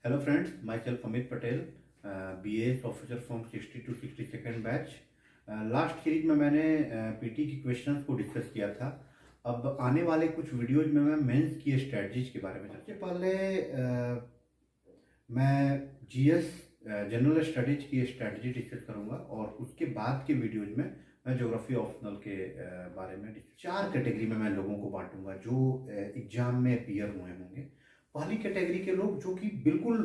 Hello friends, myself Amit Patel, BAS officer from 60 to 62nd batch. Last series में मैंने PT की questions को discuss किया था। अब आने वाले कुछ वीडियोज में मैं मेंस की स्ट्रेटजीज के बारे में सबसे पहले मैं जीएस जनरल स्टडीज की स्ट्रेटजी डिस्कस करूंगा और उसके बाद के वीडियोज में मैं ज्योग्राफी ऑप्शनल के बारे में चार कैटेगरी में मैं लोगों को बांटूंगा जो एग्जाम में अपीयर हुए होंगे। पहली कैटेगरी के लोग जो कि बिल्कुल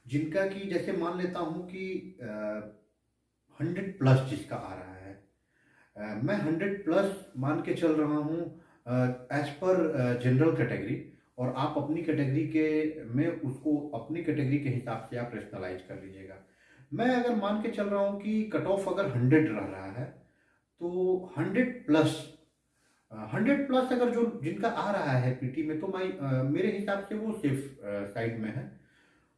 जिनका कि जैसे मान लेता हूँ कि 100+ जिसका आ रहा है, मैं 100+ मान के चल रहा हूँ एज पर जनरल कैटेगरी, और आप अपनी कैटेगरी के में उसको अपनी कैटेगरी के हिसाब से आप रेशनलाइज कर लीजिएगा। मैं अगर मान के चल रहा हूँ कि कट ऑफ अगर 100 रह रहा है तो 100+ अगर जो जिनका आ रहा है पीटी में तो मेरे हिसाब से वो सेफ साइड में है।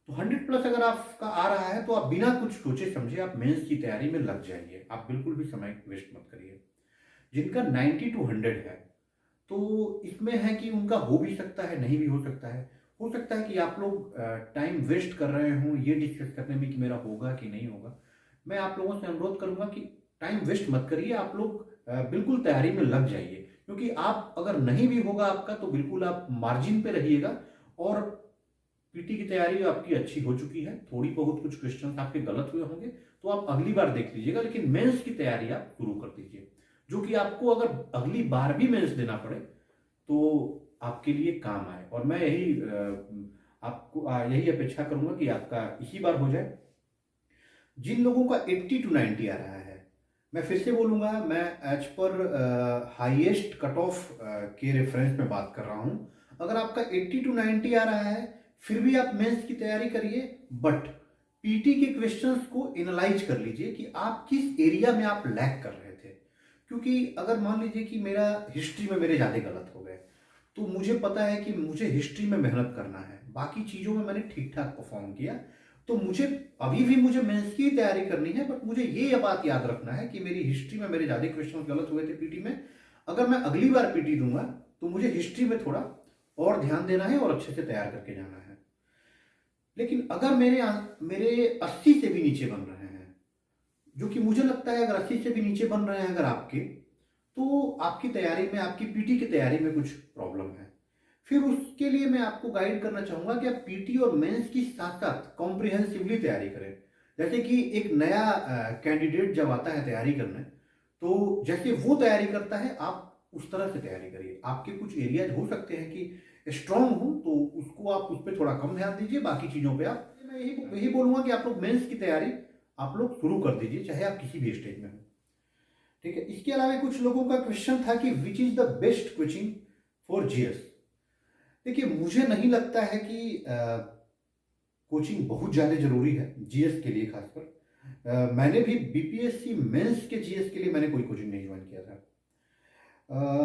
तो 100+ अगर आपका आ रहा है तो आप बिना कुछ सोचे समझे आप मेंस की तैयारी में लग जाइए, आप बिल्कुल भी समय वेस्ट मत करिए। जिनका 90 to 100 है तो इसमें है कि उनका हो भी सकता है, नहीं भी हो सकता है। हो सकता है कि आप लोग टाइम वेस्ट कर रहे हों ये डिस्कस करने में कि मेरा होगा कि नहीं होगा। मैं आप लोगों से अनुरोध करूंगा कि टाइम वेस्ट मत करिए, आप लोग बिल्कुल तैयारी में लग जाइए, क्योंकि आप अगर नहीं भी होगा आपका तो बिल्कुल आप मार्जिन पे रहिएगा। और पीटी की तैयारी आपकी अच्छी हो चुकी है, थोड़ी बहुत कुछ क्वेश्चन आपके गलत हुए होंगे तो आप अगली बार देख लीजिएगा, लेकिन मेंस की तैयारी आप शुरू कर दीजिए, जो कि आपको अगर अगली बार भी मेंस देना पड़े तो आपके लिए काम आए। और मैं आपको यही अपेक्षा करूंगा कि आपका इसी बार हो जाए। जिन लोगों का 80 to 90 आ रहा है, मैं फिर से बोलूंगा, मैं as per highest cut off के रेफरेंस में बात कर रहा हूं। अगर आपका 80 to 90 आ रहा है फिर भी आप मेंस की तैयारी करिए, बट पीटी के क्वेश्चंस को एनालाइज कर लीजिए कि आप किस एरिया में आप लैग कर रहे थे। क्योंकि अगर मान लीजिए कि मेरा हिस्ट्री में मेरे ज़्यादा गलत हो गए तो मुझे पता है कि मुझे हिस्ट्री में मेहनत करना है, बाकी चीज़ों में मैंने ठीक ठाक परफॉर्म किया, तो मुझे अभी भी मुझे मेंस की तैयारी करनी है। बट मुझे ये बात याद रखना है कि मेरी हिस्ट्री में मेरे ज़्यादा क्वेश्चन गलत हुए थे पीटी में। अगर मैं अगली बार पीटी दूंगा तो मुझे हिस्ट्री में थोड़ा और ध्यान देना है और अच्छे से तैयार करके जाना है। लेकिन अगर मेरे 80 से भी नीचे बन रहे हैं, जो कि मुझे लगता है अगर 80 से भी नीचे बन रहे हैं अगर आपके, तो आपकी तैयारी में, आपकी पीटी की तैयारी में कुछ प्रॉब्लम है। फिर उसके लिए मैं आपको गाइड करना चाहूंगा कि आप पीटी और मेंस की साथ साथ कॉम्प्रिहेंसिवली तैयारी करें। जैसे कि एक नया कैंडिडेट जब आता है तैयारी करने, तो जैसे वो तैयारी करता है आप उस तरह से तैयारी करिए। आपके कुछ एरियाज हो सकते हैं कि स्ट्रांग हो तो उसको आप उस पर थोड़ा कम ध्यान दीजिए, बाकी चीज़ों पे आप, मैं यही बोलूंगा कि आप लोग मेंस की तैयारी आप लोग शुरू कर दीजिए, चाहे आप किसी भी स्टेज में हो। ठीक है, इसके अलावा कुछ लोगों का क्वेश्चन था कि which is the best coaching for GS. देखिए, मुझे नहीं लगता है कि कोचिंग बहुत ज़्यादा ज़रूरी है जीएस के लिए खासकर। मैंने भी बीपीएससी मेंस के जीएस के लिए मैंने कोई कोचिंग नहीं ज्वाइन किया था।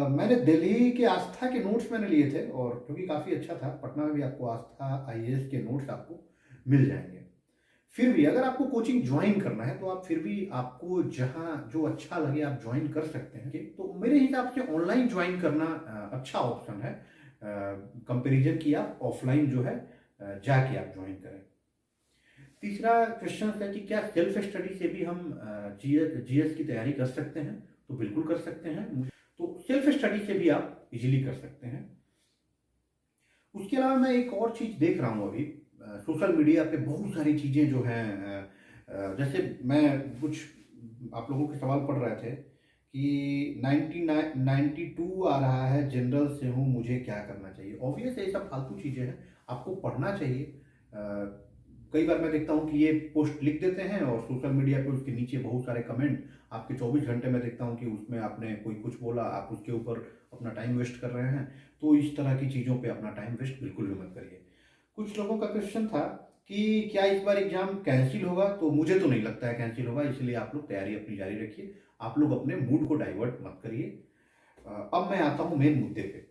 मैंने दिल्ली के आस्था के नोट्स मैंने लिए थे, और क्योंकि काफ़ी अच्छा था, पटना में भी आपको आस्था आईएएस के नोट्स आपको मिल जाएंगे। फिर भी अगर आपको कोचिंग ज्वाइन करना है तो आप फिर भी आपको जहाँ जो अच्छा लगे आप ज्वाइन कर सकते हैं। तो मेरे हिसाब से ऑनलाइन ज्वाइन करना अच्छा ऑप्शन है, कंपैरिजन की आप ऑफलाइन जो है जाके आप ज्वाइन करें। तीसरा क्वेश्चन है कि क्या सेल्फ स्टडी से भी हम जीएस की तैयारी कर सकते हैं? तो बिल्कुल कर सकते हैं। तो सेल्फ स्टडी से भी आप इजीली कर सकते हैं। उसके अलावा मैं एक और चीज़ देख रहा हूँ अभी, सोशल मीडिया पे बहुत सारी चीज़ें जो हैं, जैसे मैं कुछ आप लोगों के सवाल पढ़ रहे थे कि 92 आ रहा है, जनरल से हूँ, मुझे क्या करना चाहिए। ऑब्वियस ये सब फालतू चीज़ें हैं, आपको पढ़ना चाहिए। कई बार मैं देखता हूँ कि ये पोस्ट लिख देते हैं और सोशल मीडिया पे उसके नीचे बहुत सारे कमेंट, आपके 24 घंटे में देखता हूँ कि उसमें आपने कोई कुछ बोला, आप उसके ऊपर अपना टाइम वेस्ट कर रहे हैं। तो इस तरह की चीज़ों पे अपना टाइम वेस्ट बिल्कुल भी मत करिए। कुछ लोगों का क्वेश्चन था कि क्या इस बार एग्जाम कैंसिल होगा? तो मुझे तो नहीं लगता है कैंसिल होगा, इसलिए आप लोग तैयारी अपनी जारी रखिए, आप लोग अपने मूड को डाइवर्ट मत करिए। अब मैं आता हूँ मेन मुद्दे पे।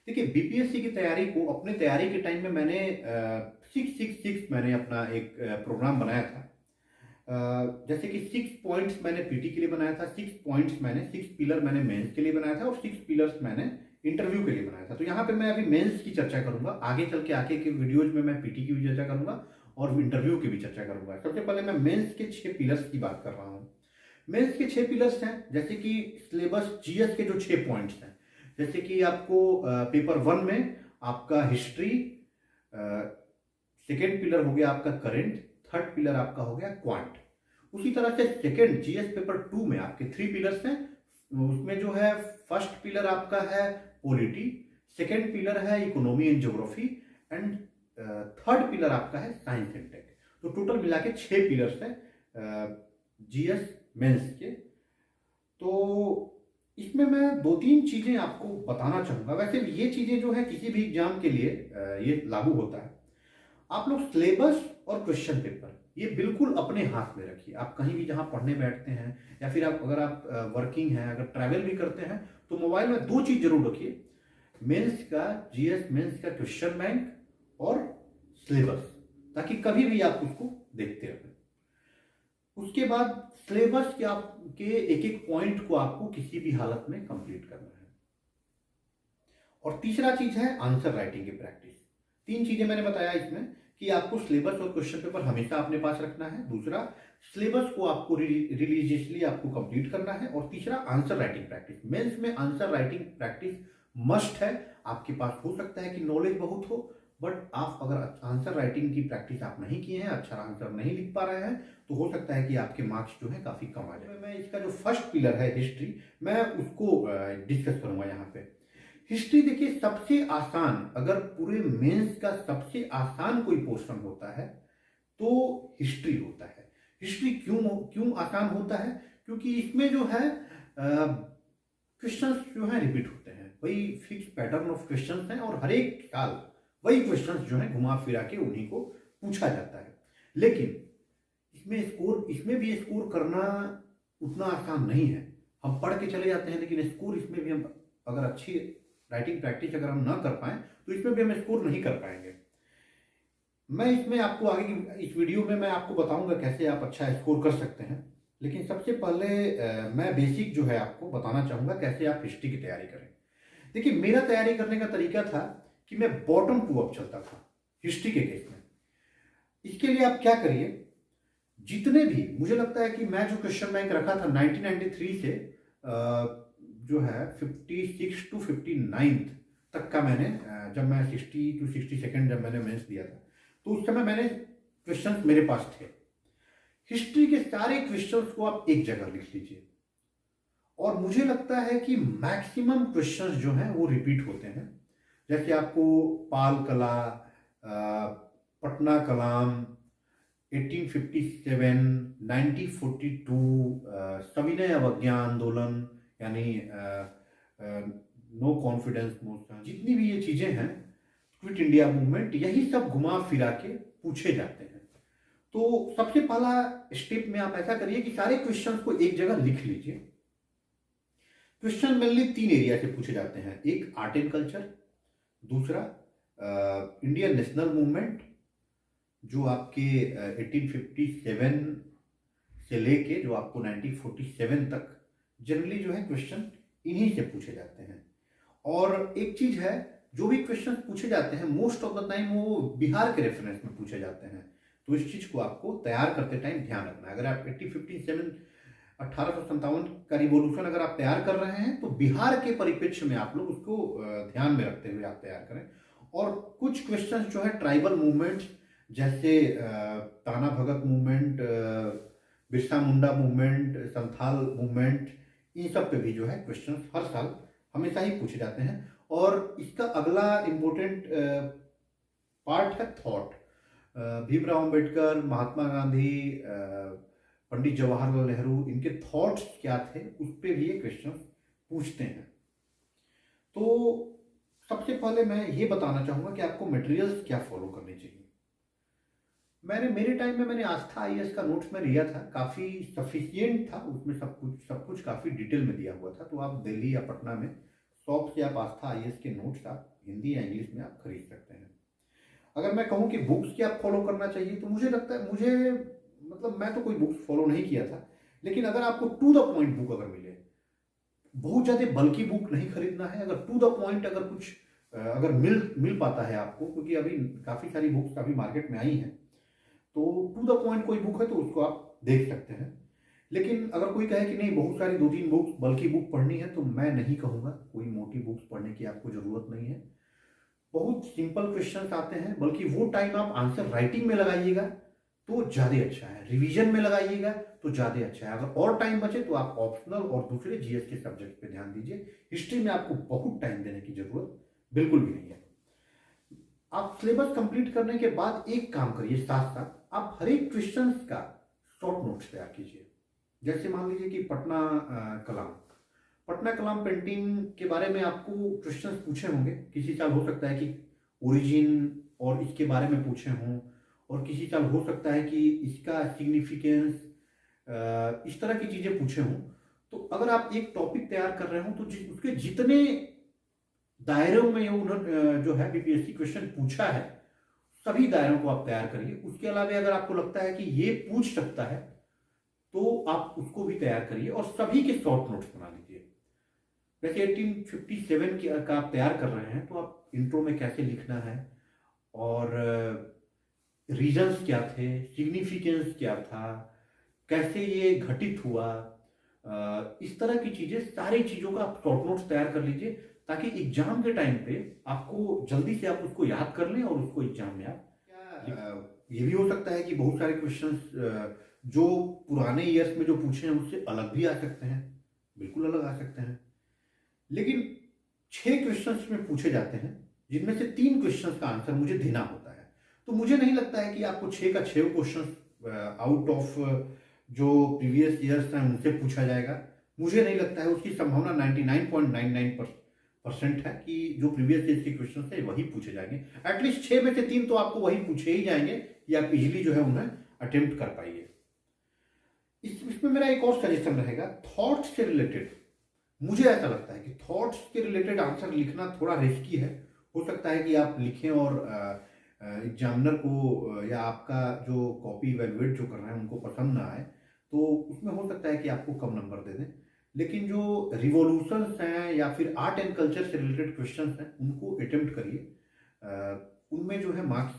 देखिए, बीपीएससी की तैयारी को, अपने तैयारी के टाइम में मैंने 666 मैंने अपना एक प्रोग्राम बनाया था। जैसे कि 6 पॉइंट्स मैंने पीटी के लिए बनाया था, 6 पॉइंट्स मैंने 6 पिलर मैंने मेंस के लिए बनाया था, और 6 पिलर्स मैंने इंटरव्यू के लिए बनाया था। तो यहाँ पे मैं अभी मेंस की चर्चा करूंगा, आगे चल के आगे के वीडियोज में मैं पीटी की भी चर्चा करूंगा और इंटरव्यू की भी चर्चा करूंगा। सबसे पहले मैं मेंस के 6 पिलर्स की बात कर रहा हूँ। मेंस के 6 पिलर्स हैं, जैसे कि सिलेबस जीएस के जो 6 पॉइंट्स हैं, जैसे कि आपको पेपर 1 में आपका हिस्ट्री, सेकेंड पिलर हो गया आपका करंट, थर्ड पिलर आपका हो गया क्वांट। उसी तरह से सेकेंड जीएस पेपर 2 में आपके 3 पिलर्स हैं। उसमें जो है फर्स्ट पिलर आपका है पॉलिटी, सेकेंड पिलर है economy and geography and third pillar आपका है साइंस एंड टेक। तो टोटल मिला के 6 पिलर्स हैं जीएस मेंस के। तो इसमें मैं 2-3 चीजें आपको बताना चाहूंगा। वैसे ये चीजें जो है किसी भी एग्जाम के लिए ये लागू होता है। आप लोग सिलेबस और क्वेश्चन पेपर ये बिल्कुल अपने हाथ में रखिए। आप कहीं भी जहां पढ़ने बैठते हैं या फिर अगर आप वर्किंग हैं, अगर ट्रैवल भी करते हैं, तो मोबाइल में 2 चीज जरूर रखिए, मेंस का, जीएस मेंस का क्वेश्चन बैंक और सिलेबस, ताकि कभी भी आप उसको देखते रहें। उसके बाद सिलेबस के आपके एक एक पॉइंट को आपको किसी भी हालत में कंप्लीट करना है। और तीसरा चीज है आंसर राइटिंग की प्रैक्टिस। 3 चीजें मैंने बताया इसमें कि आपको सिलेबस और क्वेश्चन पेपर हमेशा अपने पास रखना है, दूसरा सिलेबस को आपको रिलीजियसली आपको कंप्लीट करना है, और तीसरा आंसर राइटिंग प्रैक्टिस। मेंस में आंसर राइटिंग प्रैक्टिस मस्ट है। आपके पास हो सकता है कि नॉलेज बहुत हो, बट आप अगर आंसर राइटिंग की प्रैक्टिस आप नहीं किए हैं, अच्छा आंसर नहीं लिख पा रहे हैं, तो हो सकता है कि आपके मार्क्स जो है काफी कम आ जाए। मैं इसका जो फर्स्ट पिलर है हिस्ट्री, मैं उसको डिस्कस करूंगा यहाँ पे। हिस्ट्री देखिए सबसे आसान, अगर पूरे मेंस का सबसे आसान कोई पोर्शन होता है तो हिस्ट्री होता है। हिस्ट्री क्यों आसान होता है? क्योंकि इसमें जो है क्वेश्चंस जो है रिपीट होते हैं, वही फिक्स पैटर्न ऑफ क्वेश्चंस हैं, और हर एक साल वही क्वेश्चंस जो है घुमा फिरा के उन्हीं को पूछा जाता है। लेकिन इसमें भी स्कोर करना उतना आसान नहीं है। हम पढ़ के चले जाते हैं, लेकिन स्कोर इसमें भी हम अगर अच्छी राइटिंग प्रैक्टिस अगर हम ना कर पाए तो इसमें भी हम स्कोर नहीं कर पाएंगे। मैं इसमें आपको आगे की इस वीडियो में मैं आपको बताऊंगा कैसे आप अच्छा स्कोर कर सकते हैं। लेकिन सबसे पहले मैं बेसिक जो है आपको बताना चाहूंगा कैसे आप हिस्ट्री की तैयारी करें। देखिए मेरा तैयारी करने का तरीका था कि मैं बॉटम टू अप चलता था हिस्ट्री के केस में। इसके लिए आप क्या करिए, जितने भी मुझे लगता है कि मैं जो क्वेश्चन बैंक रखा था 1993 से जो है 56 to 59 तक का मैंने, जब मैं 60 to 62 जब मैंने मेंस दिया था, तो उस समय मैंने क्वेश्चंस मेरे पास थे। हिस्ट्री के सारे क्वेश्चंस को आप एक जगह लिख लीजिए, और मुझे लगता है कि मैक्सिमम क्वेश्चंस जो हैं वो रिपीट होते हैं। जैसे आपको पाल कला, पटना कलाम, 1857, 1942, सविनय अवज्ञा आंदोलन यानी नो कॉन्फिडेंस मोशन, जितनी भी ये चीजें हैं, क्विट इंडिया मूवमेंट, यही सब घुमा फिरा के पूछे जाते हैं। तो सबसे पहला स्टेप में आप ऐसा करिए कि सारे क्वेश्चंस को एक जगह लिख लीजिए। क्वेश्चन मेनली 3 एरिया से पूछे जाते हैं, एक आर्ट एंड कल्चर, दूसरा इंडियन नेशनल मूवमेंट जो आपके 1857 से लेके जो आपको 1947 तक जनरली जो है क्वेश्चन इन्हीं से पूछे जाते हैं। और एक चीज है, जो भी क्वेश्चन पूछे जाते हैं मोस्ट ऑफ द टाइम वो बिहार के रेफरेंस में पूछे जाते हैं। तो इस चीज को आपको तैयार करते टाइम ध्यान रखना है। अगर आप 1857 का रिवॉल्यूशन अगर आप तैयार कर रहे हैं तो बिहार के परिप्रेक्ष्य में आप लोग उसको ध्यान में रखते हुए आप तैयार करें। और कुछ क्वेश्चन जो है ट्राइबल मूवमेंट, जैसे ताना भगत movement, Birsa Munda movement, Santhal movement, इन सब पे भी जो है क्वेश्चन हर साल हमेशा ही पूछे जाते हैं। और इसका अगला इम्पोर्टेंट पार्ट है थॉट। भीमराव अंबेडकर, महात्मा गांधी, पंडित जवाहरलाल नेहरू, इनके थॉट्स क्या थे उस पर भी ये क्वेश्चन पूछते हैं। तो सबसे पहले मैं ये बताना चाहूंगा कि आपको मटेरियल्स क्या फॉलो करने चाहिए। मेरे टाइम में मैंने आस्था आईएएस का नोट्स में लिया था, काफ़ी सफिशियंट था, उसमें सब कुछ काफ़ी डिटेल में दिया हुआ था। तो आप दिल्ली या पटना में शॉप से आप आस्था आईएएस के नोट्स आप हिंदी या इंग्लिश में आप खरीद सकते हैं। अगर मैं कहूँ कि बुक्स क्या फॉलो करना चाहिए, तो मुझे लगता है मैं तो कोई बुक्स फॉलो नहीं किया था, लेकिन अगर आपको टू द पॉइंट बुक अगर मिले, बहुत ज़्यादा बल्कि बुक नहीं खरीदना है। अगर टू द पॉइंट अगर कुछ अगर मिल मिल पाता है आपको, क्योंकि अभी काफ़ी सारी बुक्स अभी मार्केट में आई हैं, तो टू द पॉइंट कोई बुक है तो उसको आप देख सकते हैं। लेकिन अगर कोई कहे कि नहीं बहुत सारी 2-3 बुक्स बल्कि बुक पढ़नी है, तो मैं नहीं कहूँगा कोई मोटी बुक्स पढ़ने की आपको ज़रूरत नहीं है। बहुत सिंपल क्वेश्चंस आते हैं, बल्कि वो टाइम आप आंसर राइटिंग में लगाइएगा तो ज़्यादा अच्छा है, रिवीजन में लगाइएगा तो ज़्यादा अच्छा है। अगर और टाइम बचे तो आप ऑप्शनल और दूसरे जीएस के सब्जेक्ट पे ध्यान दीजिए। हिस्ट्री में आपको बहुत टाइम देने की जरूरत बिल्कुल भी नहीं है। आप सिलेबस कंप्लीट करने के बाद एक काम करिए, साथ साथ आप हर एक क्वेश्चन का शॉर्ट नोट्स तैयार कीजिए। जैसे मान लीजिए कि पटना कलाम पेंटिंग के बारे में आपको क्वेश्चंस पूछे होंगे। किसी साल हो सकता है कि ओरिजिन और इसके बारे में पूछे हों, और किसी साल हो सकता है कि इसका सिग्निफिकेंस, इस तरह की चीज़ें पूछे हों। तो अगर आप एक टॉपिक तैयार कर रहे हो तो उसके जितने दायरों में उन्होंने जो है बीपीएससी क्वेश्चन पूछा है, सभी दायरों को आप तैयार करिए। उसके अलावा अगर आपको लगता है कि ये पूछ सकता है तो आप उसको भी तैयार करिए और सभी के शॉर्ट नोट्स बना लीजिए। वैसे 1857 का आप तैयार कर रहे हैं तो आप इंट्रो में कैसे लिखना है, और रीजन्स क्या थे, सिग्निफिकेंस क्या था, कैसे ये घटित हुआ, इस तरह की चीजें, सारी चीजों का आप शॉर्ट नोट्स तैयार कर लीजिए, ताकि एग्जाम के टाइम पे आपको जल्दी से आप उसको याद कर लें और उसको एग्जाम में आप ये भी हो सकता है कि बहुत सारे क्वेश्चंस जो पुराने ईयर्स में जो पूछे हैं उससे अलग भी आ सकते हैं, बिल्कुल अलग आ सकते हैं। लेकिन 6 क्वेश्चंस में पूछे जाते हैं, जिनमें से 3 क्वेश्चंस का आंसर मुझे देना होता है। तो मुझे नहीं लगता है कि आपको 6 का 6 क्वेश्चन आउट ऑफ जो प्रीवियस ईयर्स हैं उनसे पूछा जाएगा। मुझे नहीं लगता है, उसकी संभावना 99.99% है कि जो प्रीवियस ईयर के क्वेश्चन है वही पूछे जाएंगे। एटलीस्ट 6 में से 3 तो आपको वही पूछे ही जाएंगे, या आप इजिली जो है उन्हें अटेम्प्ट कर पाइए। इसमें मेरा एक और सजेशन रहेगा, थॉट्स से रिलेटेड। मुझे ऐसा लगता है कि थॉट्स के रिलेटेड आंसर लिखना थोड़ा रिस्की है। हो सकता है कि आप लिखें और एग्जामिनर को या आपका जो कॉपी इवैल्यूएट जो कर रहे हैं उनको पसंद ना आए, तो उसमें हो सकता है कि आपको कम नंबर दे दें। लेकिन जो रिवॉल्यूशंस हैं या फिर आर्ट एंड कल्चर से रिलेटेड क्वेश्चंस हैं उनको अटेम्प्ट करिए। उनमें जो है मार्क्स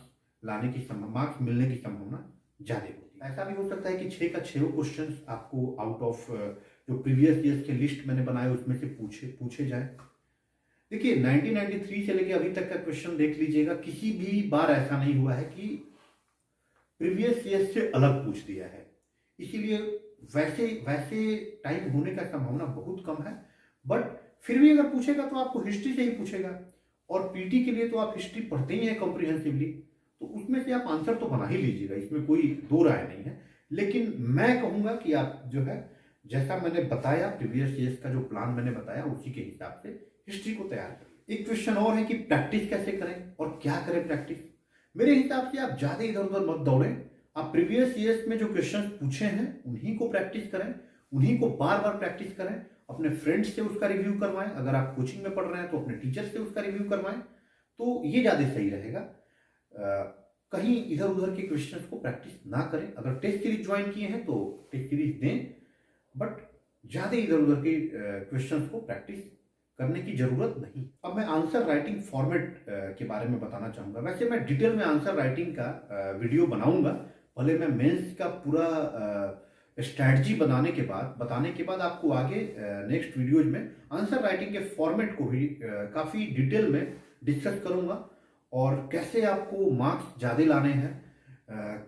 मिलने की संभावना ज़्यादा होती है। ऐसा भी हो सकता है कि 6 का 6 क्वेश्चन आपको आउट ऑफ जो प्रीवियस ईयर्स के लिस्ट मैंने बनाए उसमें से पूछे जाए। देखिए 1993 से लेके अभी तक का क्वेश्चन देख लीजिएगा, किसी भी बार ऐसा नहीं हुआ है कि प्रीवियस ईयर से अलग पूछ दिया है। इसीलिए वैसे वैसे टाइम होने का संभावना बहुत कम है। बट फिर भी अगर पूछेगा तो आपको हिस्ट्री से ही पूछेगा, और पीटी के लिए तो आप हिस्ट्री पढ़ते ही हैं कॉम्प्रिहेंसिवली, तो उसमें से आप आंसर तो बना ही लीजिएगा, इसमें कोई दो राय नहीं है। लेकिन मैं कहूँगा कि आप जो है जैसा मैंने बताया, प्रीवियस ईयर्स का जो प्लान मैंने बताया उसी के हिसाब से हिस्ट्री को तैयार करें। एक क्वेश्चन और है कि प्रैक्टिस कैसे करें और क्या करें प्रैक्टिस। मेरे हिसाब से आप ज़्यादा इधर उधर मत दौड़ें। आप प्रीवियस ईयर्स में जो क्वेश्चन पूछे हैं उन्हीं को प्रैक्टिस करें, उन्हीं को बार बार प्रैक्टिस करें। अपने फ्रेंड्स से उसका रिव्यू करवाएं, अगर आप कोचिंग में पढ़ रहे हैं तो अपने टीचर से उसका रिव्यू करवाएं, तो ये ज़्यादा सही रहेगा। कहीं इधर उधर के क्वेश्चंस को प्रैक्टिस ना करें। अगर टेस्ट सीरीज ज्वाइन किए हैं तो टेस्ट सीरीज दें, बट ज़्यादा इधर उधर के क्वेश्चंस को प्रैक्टिस करने की जरूरत नहीं। अब मैं आंसर राइटिंग फॉर्मेट के बारे में बताना चाहूँगा। वैसे मैं डिटेल में आंसर राइटिंग का वीडियो बनाऊंगा, भले मैं मेंस का पूरा स्ट्रैटेजी बताने के बाद आपको आगे नेक्स्ट वीडियोज में आंसर राइटिंग के फॉर्मेट को भी काफ़ी डिटेल में डिस्कस करूँगा, और कैसे आपको मार्क्स ज़्यादा लाने हैं,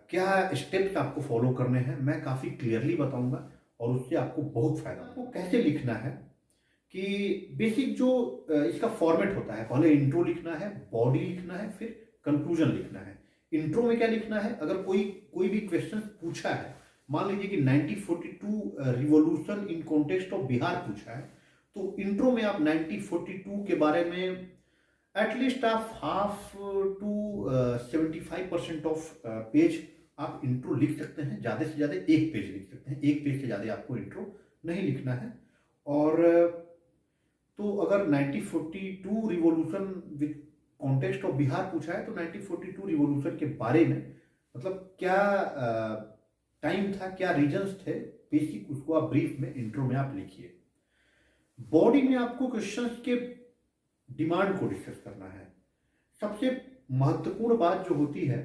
क्या स्टेप्स आपको फॉलो करने हैं, मैं काफ़ी क्लियरली बताऊँगा, और उससे आपको बहुत फायदा। आपको कैसे लिखना है कि बेसिक जो इसका फॉर्मेट होता है, पहले इंट्रो लिखना है, बॉडी लिखना है, फिर कंक्लूजन लिखना है। इंट्रो में क्या लिखना है, अगर कोई भी क्वेश्चन पूछा है, मान लीजिए कि 1942 revolution in context of Bihar पूछा है, तो इंट्रो में आप 1942 के बारे में एटलीस्ट आप हाफ टू 75% ऑफ पेज आप इंट्रो लिख सकते हैं। ज़्यादा से ज़्यादा एक पेज लिख सकते हैं, एक पेज से ज़्यादा आपको इंट्रो नहीं लिखना है। और तो अगर 1942 revolution with context of Bihar पूछा है तो 1942 रिवॉल्यूशन के बारे में, मतलब क्या टाइम था, क्या रीजन्स थे, बेसिक उसको आप ब्रीफ में इंट्रो में आप लिखिए। बॉडी में आपको क्वेश्चंस के डिमांड को डिस्कस करना है। सबसे महत्वपूर्ण बात जो होती है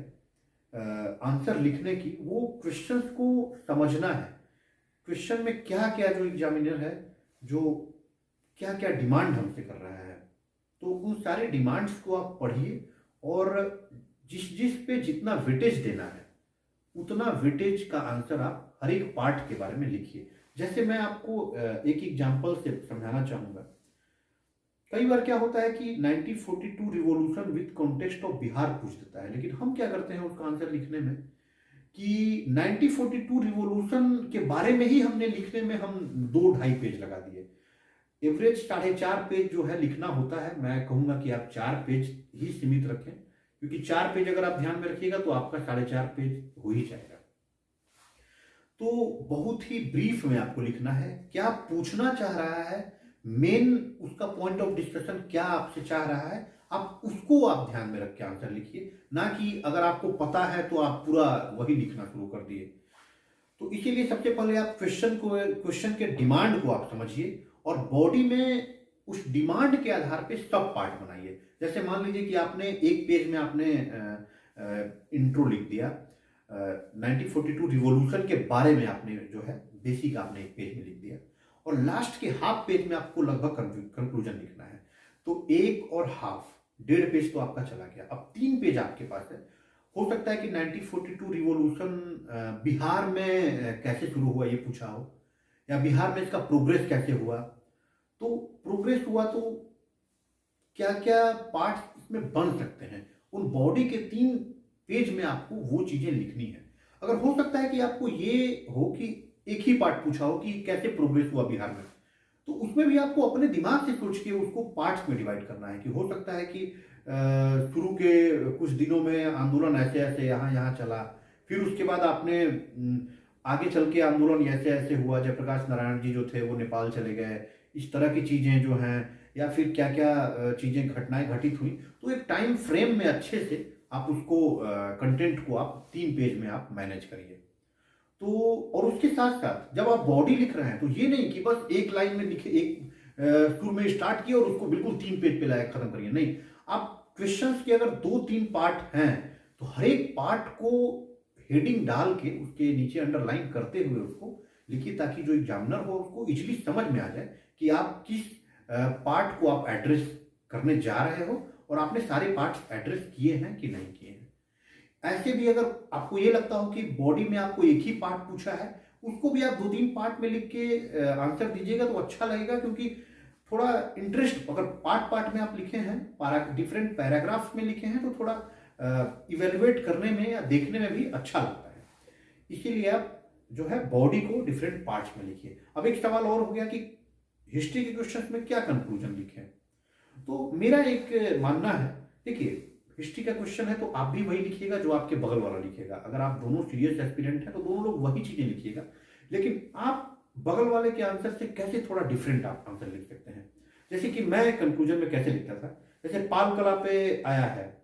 आंसर लिखने की, वो क्वेश्चंस को समझना है। क्वेश्चन में क्या क्या जो एग्जामिनर है, जो क्या क्या डिमांड हमसे कर रहा है, तो उन सारे डिमांड्स को आप पढ़िए और जिस जिस पे जितना वेटेज देना है उतना वेटेज का आंसर आप हर एक पार्ट के बारे में लिखिए। जैसे मैं आपको एक एग्जांपल से समझाना चाहूँगा। कई बार क्या होता है कि 1942 revolution with context of Bihar पूछ देता है, लेकिन हम क्या करते हैं उसका आंसर लिखने में कि 1942 रिवॉल्यूशन के बारे में ही हमने लिखने में हम 2-2.5 पेज लगा दिए। एवरेज 4.5 पेज जो है लिखना होता है। मैं कहूँगा कि आप 4 पेज ही सीमित रखें, क्योंकि 4 पेज अगर आप ध्यान में रखिएगा तो आपका 4.5 पेज हो ही जाएगा। तो बहुत ही ब्रीफ में आपको लिखना है, क्या पूछना चाह रहा है, मेन उसका पॉइंट ऑफ डिस्कशन क्या आपसे चाह रहा है, आप उसको आप ध्यान में रख के आंसर लिखिए, ना कि अगर आपको पता है तो आप पूरा वही लिखना शुरू कर दिए। तो इसीलिए सबसे पहले आप क्वेश्चन के डिमांड को आप समझिए और बॉडी में उस डिमांड के आधार पे सब पार्ट बनाइए। जैसे मान लीजिए कि आपने एक पेज में आपने इंट्रो लिख दिया, 1942 रिवॉल्यूशन के बारे में आपने जो है बेसिक आपने एक पेज में लिख दिया, और लास्ट के हाफ पेज में आपको लगभग कंक्लूजन लिखना है। तो 1.5 पेज तो आपका चला गया, अब 3 पेज आपके पास है। हो सकता है कि 1942 रिवॉल्यूशन बिहार में कैसे शुरू हुआ ये पूछा हो, या बिहार में इसका प्रोग्रेस कैसे हुआ। तो प्रोग्रेस हुआ तो क्या क्या पार्ट्स इसमें बन सकते हैं, उन बॉडी के 3 पेज में आपको वो चीजें लिखनी है। अगर हो सकता है कि आपको ये हो कि एक ही पार्ट पूछा हो कि कैसे प्रोग्रेस हुआ बिहार में, तो उसमें भी आपको अपने दिमाग से सोच के उसको पार्ट्स में डिवाइड करना है कि हो सकता है कि शुरू के कुछ दिनों में आंदोलन ऐसे ऐसे यहाँ यहाँ चला, फिर उसके बाद आपने आगे चल के आंदोलन ऐसे ऐसे हुआ, जयप्रकाश नारायण जी जो थे वो नेपाल चले गए, इस तरह की चीज़ें जो हैं, या फिर क्या क्या चीज़ें घटनाएं घटित हुई। तो एक टाइम फ्रेम में अच्छे से आप उसको कंटेंट को आप 3 पेज में आप मैनेज करिए। तो और उसके साथ साथ जब आप बॉडी लिख रहे हैं तो ये नहीं कि बस एक लाइन में लिखे, एक शुरू में स्टार्ट किया और उसको बिल्कुल 3 पेज पे लायक खत्म करिए, नहीं। आप क्वेश्चंस के अगर 2-3 पार्ट हैं तो हर एक पार्ट को हेडिंग डाल के उसके नीचे अंडरलाइन करते हुए उसको लिखिए, ताकि जो एग्जामिनर हो उसको इजीली समझ में आ जाए कि आप किस पार्ट को आप एड्रेस करने जा रहे हो और आपने सारे पार्ट्स एड्रेस किए हैं कि नहीं किए हैं। ऐसे भी अगर आपको ये लगता हो कि बॉडी में आपको एक ही पार्ट पूछा है, उसको भी आप 2-3 पार्ट में लिख के आंसर दीजिएगा तो अच्छा लगेगा, क्योंकि थोड़ा इंटरेस्ट, अगर पार्ट पार्ट में आप लिखे हैं, डिफरेंट पैराग्राफ्स में लिखे हैं, तो थोड़ा इवेल्युएट करने में या देखने में भी अच्छा लगता है। इसीलिए आप जो है बॉडी को डिफरेंट पार्ट्स में लिखिए। अब एक सवाल और हो गया कि हिस्ट्री के क्वेश्चंस में क्या कंक्लूजन लिखें। तो मेरा एक मानना है, देखिए हिस्ट्री का क्वेश्चन है तो आप भी वही लिखिएगा जो आपके बगल वाला लिखेगा। अगर आप दोनों सीरियस एस्पिरेंट हैं तो दोनों लोग वही चीजें लिखिएगा, लेकिन आप बगल वाले के आंसर से कैसे थोड़ा डिफरेंट आप आंसर लिख सकते हैं। जैसे कि मैं कंक्लूजन में कैसे लिखता था, जैसे पाल कला पे आया है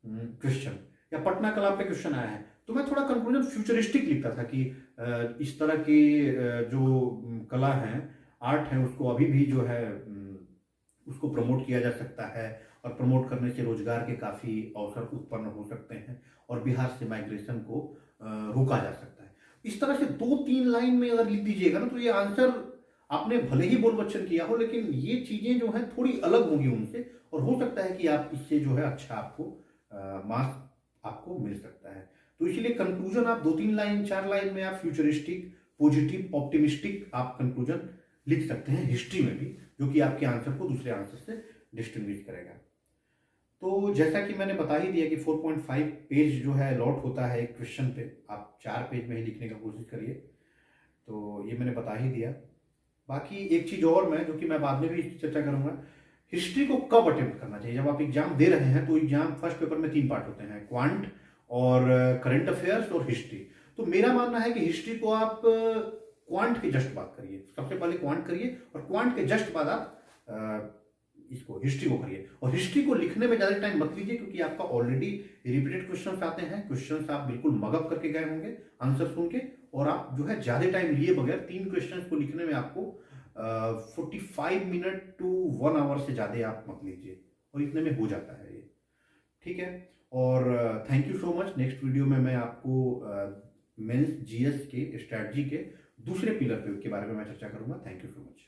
क्वेश्चन, या पटना कला पे क्वेश्चन आया है, तो मैं थोड़ा कंक्लूजन फ्यूचरिस्टिक लिखता था कि इस तरह की जो कला है, आर्ट है, उसको अभी भी जो है उसको प्रमोट किया जा सकता है, और प्रमोट करने से रोजगार के काफ़ी अवसर उत्पन्न हो सकते हैं और बिहार से माइग्रेशन को रोका जा सकता है। इस तरह से 2-3 लाइन में अगर लिख दीजिएगा ना, तो ये आंसर आपने भले ही बोल बच्चन किया हो, लेकिन ये चीज़ें जो हैं थोड़ी अलग होंगी उनसे, और हो सकता है कि आप इससे जो है अच्छा आपको मार्क्स आपको मिल सकता है। तो इसीलिए कंक्लूजन आप 2-3 लाइन 4 लाइन में आप फ्यूचरिस्टिक, पॉजिटिव, ऑप्टिमिस्टिक आप कंक्लूजन लिख सकते हैं हिस्ट्री में भी, जो कि आपके आंसर को दूसरे आंसर से डिस्टिंग्विश करेगा। तो जैसा कि मैंने बता ही दिया कि 4.5 पेज जो है अलॉट होता है एक क्वेश्चन पे, आप 4 पेज में ही लिखने का कोशिश करिए। तो ये मैंने बता ही दिया। बाकी एक चीज़ और मैं, जो कि मैं बाद में भी चर्चा करूंगा, हिस्ट्री को कब अटेम्प्ट करना चाहिए। जब आप एग्जाम दे रहे हैं तो एग्जाम फर्स्ट पेपर में 3 पार्ट होते हैं, क्वांट और करंट अफेयर्स और हिस्ट्री। तो मेरा मानना है कि हिस्ट्री को आप क्वांट के जस्ट बाद करिए, सबसे पहले क्वांट करिए और क्वांट के जस्ट बाद आप इसको हिस्ट्री को करिए। और हिस्ट्री को लिखने में ज़्यादा टाइम मत लीजिए, क्योंकि आपका ऑलरेडी रिपीटेड क्वेश्चंस आते हैं, क्वेश्चंस आप बिल्कुल मगअप करके गए होंगे आंसर सुन के, और आप जो है ज़्यादा टाइम लिए बगैर 3 क्वेश्चंस को लिखने में आपको 45 मिनट टू 1 आवर से ज़्यादा आप मत लीजिए, और इतने में हो जाता है ये। ठीक है। और thank you so much. Next video में मैं आपको मेंस जीएस के स्ट्रैटेजी के दूसरे पिलर पे के बारे में मैं चर्चा करूंगा। Thank you so much.